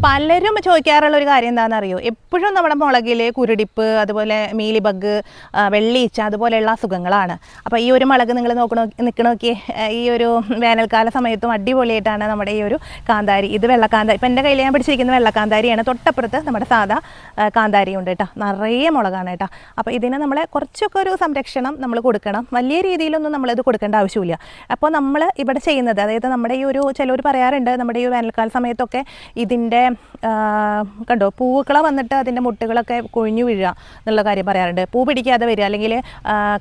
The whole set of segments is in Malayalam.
പലരും ചോദിക്കാറുള്ള ഒരു കാര്യം എന്താണെന്ന് അറിയോ, എപ്പോഴും നമ്മുടെ മുളകിൽ കുരുടിപ്പ്, അതുപോലെ മീലിബഗ്, വെള്ളീച്ച അതുപോലെയുള്ള അസുഖങ്ങളാണ്. അപ്പോൾ ഈ ഒരു മുളക് നിങ്ങൾ നിൽക്കണോക്കിയേ, ഈ ഒരു വേനൽക്കാല സമയത്തും അടിപൊളിയായിട്ടാണ് നമ്മുടെ ഈ ഒരു കാന്താരി. ഇത് വെള്ളക്കാന്താരി, ഇപ്പം എൻ്റെ കയ്യിൽ ഞാൻ പിടിച്ചിരിക്കുന്ന വെള്ളക്കാന്താരിയാണ്. തൊട്ടപ്പുറത്ത് നമ്മുടെ സാധാ കാന്താരി ഉണ്ട് കേട്ടോ, നിറയെ മുളകാണ് കേട്ടോ. അപ്പോൾ ഇതിന് നമ്മൾ കുറച്ചൊക്കെ ഒരു സംരക്ഷണം നമ്മൾ കൊടുക്കണം. വലിയ രീതിയിലൊന്നും നമ്മളിത് കൊടുക്കേണ്ട ആവശ്യമില്ല. അപ്പോൾ നമ്മൾ ഇവിടെ ചെയ്യുന്നത്, അതായത് നമ്മുടെ ഈ ഒരു, ചിലർ പറയാറുണ്ട് നമ്മുടെ ഈ വേനൽക്കാല സമയത്തൊക്കെ ഇതിൻ്റെ കണ്ടോ പൂക്കള വന്നിട്ട് അതിൻ്റെ മുട്ടുകളൊക്കെ കൊഴിഞ്ഞു വീഴുക എന്നുള്ള കാര്യം പറയാറുണ്ട്. പൂ പിടിക്കാതെ വരിക, അല്ലെങ്കിൽ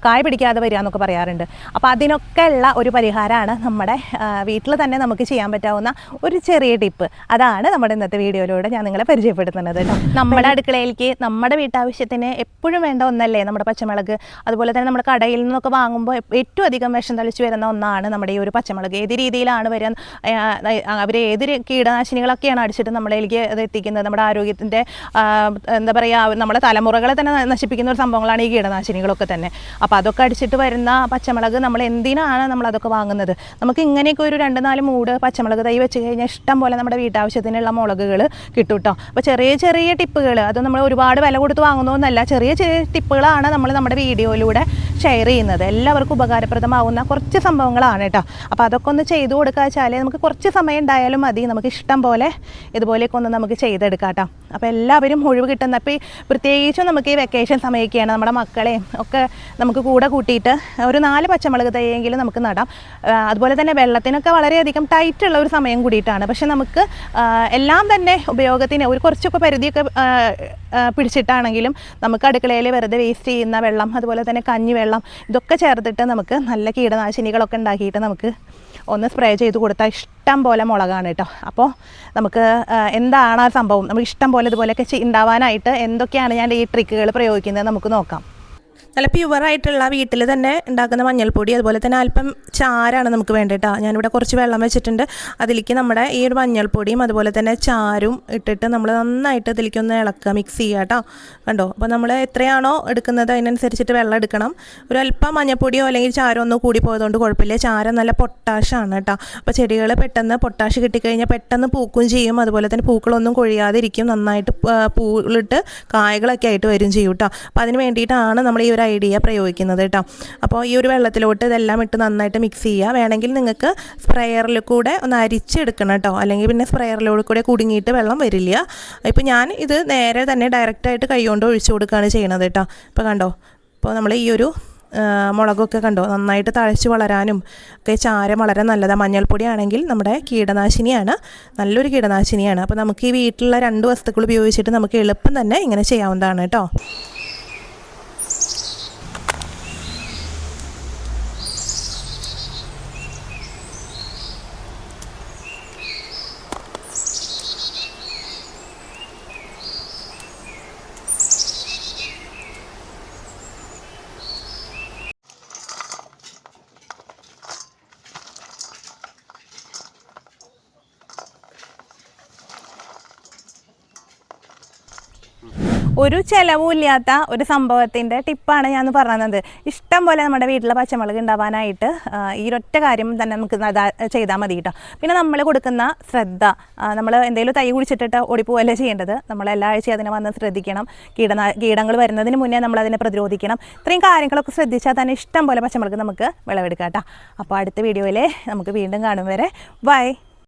കായ് പിടിക്കാതെ വരിക എന്നൊക്കെ പറയാറുണ്ട്. അപ്പോൾ അതിനൊക്കെ ഉള്ള ഒരു പരിഹാരമാണ് നമ്മുടെ വീട്ടിൽ തന്നെ നമുക്ക് ചെയ്യാൻ പറ്റാവുന്ന ഒരു ചെറിയ ടിപ്പ്. അതാണ് നമ്മുടെ ഇന്നത്തെ വീഡിയോയിലൂടെ ഞാൻ നിങ്ങളെ പരിചയപ്പെടുത്തുന്നത് കേട്ടോ. നമ്മുടെ അടുക്കളയിലേക്ക് നമ്മുടെ വീട്ടാവശ്യത്തിന് എപ്പോഴും വേണ്ട ഒന്നല്ലേ നമ്മുടെ പച്ചമുളക്. അതുപോലെ തന്നെ നമ്മുടെ കടയിൽ നിന്നൊക്കെ വാങ്ങുമ്പോൾ ഏറ്റവും അധികം വിഷം തളിച്ച് വരുന്ന ഒന്നാണ് നമ്മുടെ ഈ ഒരു പച്ചമുളക്. ഏത് രീതിയിലാണ് വരാൻ, അവർ ഏത് കീടനാശിനികളൊക്കെയാണ് അടിച്ചിട്ട് നമ്മളിലേക്ക് അത് എത്തിക്കുന്നത്. നമ്മുടെ ആരോഗ്യത്തിൻ്റെ എന്താ പറയുക, നമ്മുടെ തലമുറകളെ തന്നെ നശിപ്പിക്കുന്ന ഒരു സംഭവങ്ങളാണ് ഈ കീടനാശിനികളൊക്കെ തന്നെ. അപ്പോൾ അതൊക്കെ അടിച്ചിട്ട് വരുന്ന പച്ചമുളക് നമ്മൾ എന്തിനാണ് നമ്മളതൊക്കെ വാങ്ങുന്നത്? നമുക്ക് ഇങ്ങനെയൊക്കെ ഒരു 2-4 മൂട് പച്ചമുളക് തൈ വെച്ച് കഴിഞ്ഞാൽ ഇഷ്ടം പോലെ നമ്മുടെ വീട്ടാവശ്യത്തിനുള്ള മുളകുകൾ കിട്ടും കേട്ടോ. അപ്പോൾ ചെറിയ ചെറിയ ടിപ്പുകൾ, അത് നമ്മൾ ഒരുപാട് വില കൊടുത്ത് വാങ്ങുന്നതൊന്നല്ല, ചെറിയ ചെറിയ ടിപ്പുകളാണ് നമ്മൾ നമ്മുടെ വീഡിയോയിലൂടെ ഷെയർ ചെയ്യുന്നത്. എല്ലാവർക്കും ഉപകാരപ്രദമാവുന്ന കുറച്ച് സംഭവങ്ങളാണ് കേട്ടോ. അപ്പോൾ അതൊക്കെ ഒന്ന് ചെയ്തു കൊടുക്കുക വെച്ചാൽ നമുക്ക് കുറച്ച് സമയം ഉണ്ടായാലും മതി, നമുക്ക് ഇഷ്ടം പോലെ ഇതുപോലെയൊക്കെ ഒന്ന് നമുക്ക് ചെയ്തെടുക്കാം കേട്ടോ. അപ്പോൾ എല്ലാവരും ഒഴിവ് കിട്ടുന്ന, ഇപ്പോൾ ഈ പ്രത്യേകിച്ചും നമുക്ക് ഈ വെക്കേഷൻ സമയമൊക്കെയാണ്, നമ്മുടെ മക്കളെയും ഒക്കെ നമുക്ക് കൂടെ കൂട്ടിയിട്ട് ഒരു 4 പച്ചമുളക് തൈയെങ്കിലും നമുക്ക് നടാം. അതുപോലെ തന്നെ വെള്ളത്തിനൊക്കെ വളരെയധികം ടൈറ്റുള്ള ഒരു സമയം കൂടിയിട്ടാണ്. പക്ഷെ നമുക്ക് എല്ലാം തന്നെ ഉപയോഗത്തിന് ഒരു കുറച്ചൊക്കെ പരിധിയൊക്കെ പിടിച്ചിട്ടാണെങ്കിലും നമുക്ക് അടുക്കളയിൽ വെറുതെ വേസ്റ്റ് ചെയ്യുന്ന വെള്ളം, അതുപോലെ തന്നെ കഞ്ഞിവെള്ളം, ഇതൊക്കെ ചേർത്തിട്ട് നമുക്ക് നല്ല കീടനാശിനികളൊക്കെ ഉണ്ടാക്കിയിട്ട് നമുക്ക് ഒന്ന് സ്പ്രേ ചെയ്ത് കൊടുത്താൽ ഇഷ്ടം പോലെ മുളകാണ് കേട്ടോ. അപ്പോൾ നമുക്ക് എന്താണ് ആ സംഭവം, നമുക്ക് ഇഷ്ടം പോലെ ഇതുപോലെയൊക്കെ ഉണ്ടാവാനായിട്ട് എന്തൊക്കെയാണ് ഞാൻ ഈ ട്രിക്കുകൾ പ്രയോഗിക്കുന്നത് നമുക്ക് നോക്കാം. നല്ല പ്യുവറായിട്ടുള്ള വീട്ടിൽ തന്നെ ഉണ്ടാക്കുന്ന മഞ്ഞൾപ്പൊടി, അതുപോലെ തന്നെ അല്പം ചാരാണ് നമുക്ക് വേണ്ടിയിട്ടോ. ഞാനിവിടെ കുറച്ച് വെള്ളം വെച്ചിട്ടുണ്ട്. അതിലേക്ക് നമ്മുടെ ഈ ഒരു മഞ്ഞൾപ്പൊടിയും അതുപോലെ തന്നെ ചാരും ഇട്ടിട്ട് നമ്മൾ നന്നായിട്ട് ഇതിലേക്ക് ഒന്ന് ഇളക്കുക, മിക്സ് ചെയ്യുക കേട്ടോ. കണ്ടോ, അപ്പോൾ നമ്മൾ എത്രയാണോ എടുക്കുന്നത് അതിനനുസരിച്ചിട്ട് വെള്ളം എടുക്കണം. ഒരു അല്പം മഞ്ഞൾപ്പൊടിയോ അല്ലെങ്കിൽ ചാരോ ഒന്നും കൂടി പോയതുകൊണ്ട് കുഴപ്പമില്ല. ചാരം നല്ല പൊട്ടാഷാണ് കേട്ടോ. അപ്പോൾ ചെടികൾ പെട്ടെന്ന് പൊട്ടാഷ് കിട്ടിക്കഴിഞ്ഞാൽ പെട്ടെന്ന് പൂക്കും ചെയ്യും. അതുപോലെ തന്നെ പൂക്കളൊന്നും കൊഴിയാതിരിക്കും, നന്നായിട്ട് പൂളിട്ട് കായകളൊക്കെ ആയിട്ട് വരും ചെയ്യും കേട്ടോ. അപ്പോൾ അതിന് വേണ്ടിയിട്ടാണ് നമ്മൾ ഈ ഒരു ഐഡിയ പ്രയോഗിക്കുന്നത് കേട്ടോ. അപ്പോൾ ഈ ഒരു വെള്ളത്തിലോട്ട് ഇതെല്ലാം ഇട്ട് നന്നായിട്ട് മിക്സ് ചെയ്യുക. വേണമെങ്കിൽ നിങ്ങൾക്ക് സ്പ്രെയറിൽ കൂടെ ഒന്ന് അരിച്ചെടുക്കണം കേട്ടോ, അല്ലെങ്കിൽ പിന്നെ സ്പ്രെയറിലൂടെ കൂടെ കുടുങ്ങിയിട്ട് വെള്ളം വരില്ല. ഇപ്പോൾ ഞാൻ ഇത് നേരെ തന്നെ ഡയറക്റ്റായിട്ട് കൈകൊണ്ട് ഒഴിച്ചു കൊടുക്കുകയാണ് ചെയ്യണത് കേട്ടോ. ഇപ്പോൾ കണ്ടോ, ഇപ്പോൾ നമ്മൾ ഈ ഒരു മുളകൊക്കെ കണ്ടോ നന്നായിട്ട് തഴച്ച് വളരാനും ഒക്കെ ചാരം വളരെ നല്ലതാണ്. മഞ്ഞൾപ്പൊടി ആണെങ്കിൽ നമ്മുടെ കീടനാശിനിയാണ്, നല്ലൊരു കീടനാശിനിയാണ്. അപ്പോൾ നമുക്ക് ഈ വീട്ടിലുള്ള 2 വസ്തുക്കൾ ഉപയോഗിച്ചിട്ട് നമുക്ക് എളുപ്പം തന്നെ ഇങ്ങനെ ചെയ്യാവുന്നതാണ് കേട്ടോ. ഒരു ചിലവുമില്ലാത്ത ഒരു സംഭവത്തിൻ്റെ ടിപ്പാണ് ഞാൻ പറഞ്ഞത്. ഇഷ്ടം പോലെ നമ്മുടെ വീട്ടിലെ പച്ചമുളക് ഉണ്ടാവാനായിട്ട് ഈ ഒറ്റ കാര്യം തന്നെ നമുക്ക് ചെയ്താൽ മതി കേട്ടോ. പിന്നെ നമ്മൾ കൊടുക്കുന്ന ശ്രദ്ധ, നമ്മൾ എന്തെങ്കിലും തൈ കുടിച്ചിട്ടിട്ട് ഓടിപ്പോവല്ലേ ചെയ്യേണ്ടത്. നമ്മൾ എല്ലാ ആഴ്ചയും അതിനെ വന്ന് ശ്രദ്ധിക്കണം. കീടങ്ങൾ വരുന്നതിന് മുന്നേ നമ്മൾ അതിനെ പ്രതിരോധിക്കണം. ഇത്രയും കാര്യങ്ങളൊക്കെ ശ്രദ്ധിച്ചാൽ തന്നെ ഇഷ്ടം പോലെ പച്ചമുളക് നമുക്ക് വിളവെടുക്കാം കേട്ടോ. അപ്പോൾ അടുത്ത വീഡിയോയിൽ നമുക്ക് വീണ്ടും കാണും വരെ ബൈ.